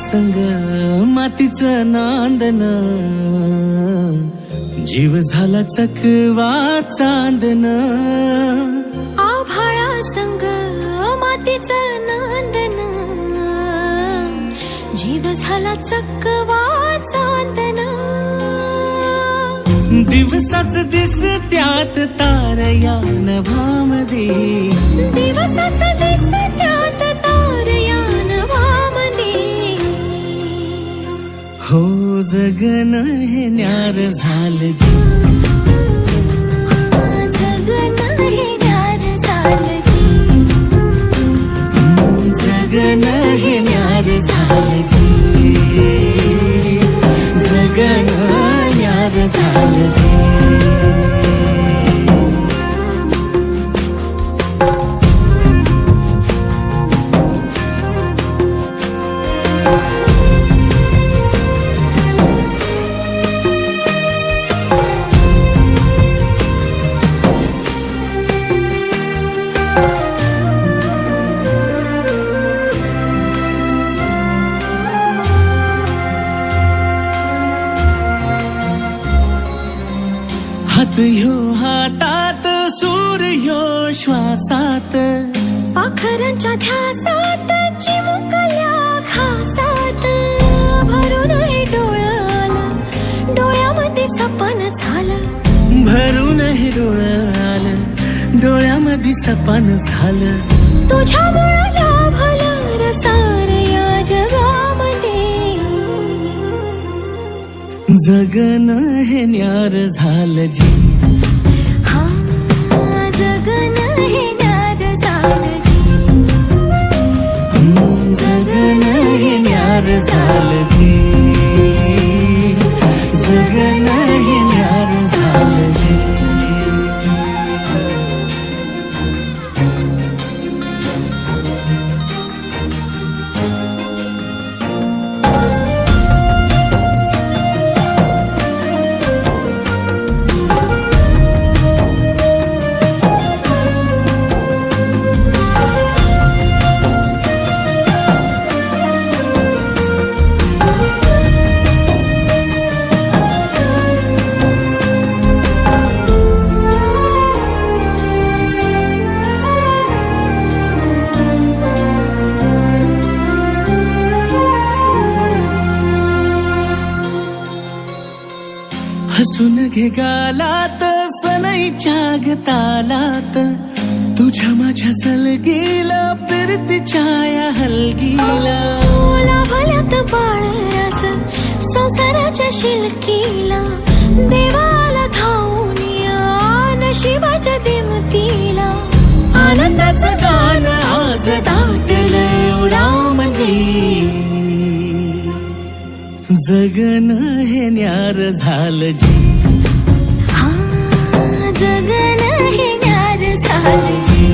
संग मातीचं नांदन, जीव झाला चकवा चांदन. आभाळा संग मातीचं नांदन, जीव झाला चकवा चांदन. दिवसाच दिसत्यात तारया नभामध्ये, दिवसाच दिसत्यात तारया नभामध्ये. हो जगन हे न्यार झालं जी, जगन हे न्यार झालं जी. जगन हे न्यार झालं जी, जगन न्यार झालं जी. हात ह्यो हातात, सूर ह्यो श्वासात, पाखरांच्या ध्यासात, चिमुकल्या घासात. भरून हे डोळं आलं, डोळ्यामध्ये सपन झालं. भरून हे डोळं आलं, डोळ्यामध्ये सपन झालं. तुझ्यामुळं लाभलं रसार या जगामध्ये. जगन हे न्यार झालं जी, हा जगन हे न्यार झालं जी. जगन हे न्यार झालं जी, जगन हे न्यार झालं जी. हसून घे गालात, सनईच्या गतालात, तुझ्या माझ्या सलगीला, फिरतीच्या या हलगीला. लाभल्यात बाळराज संसाराच्या शिलकीला. देवाला धावून या नशिबाच्या दिमतीला. आनंदाचं गाणं आज दाटलं उरामध्ये. जगन हे न्यार झालं जी, हा जगन हे न्यार झालं जी.